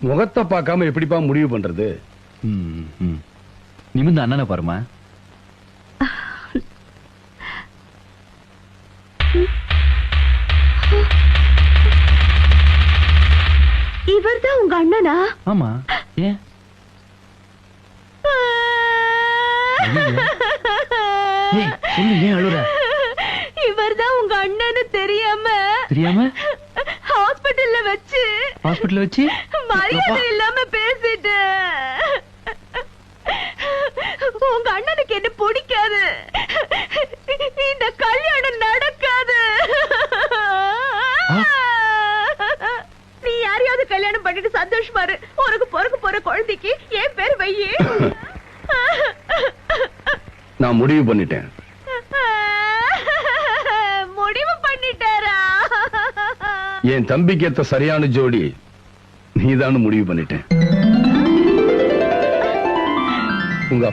முகத்தை பார்க்காம எப்படிப்பா முடிவு பண்றது? நிமிந்து அண்ணனை பாருமா. இவர்தான் உங்க அண்ணனா? ஆமா. ஏன் சொல்லு, ஏன் அழுற? இவர்தான் உங்க அண்ணன்னு தெரியாம ஹாஸ்பிடல்ல வச்சு மரியாதை இல்லாம பேசிட்டு. உங்க அண்ணனுக்கு என்ன பிடிக்காது, இந்த கல்யாணம் நடக்காது. நீ யாரையாவது கல்யாணம் பண்ணிட்டு சந்தோஷமா இரு. உனக்கு பிறக்க போற குழந்தைக்கு என் பேர் வையே. நான் முடிவு பண்ணிட்டேன். முடிவு பண்ணிட்டாரா? என் தம்பிக்கு ஏத்த சரியான ஜோடி நீதான் முடிவு பண்ணிட்டேன். உங்க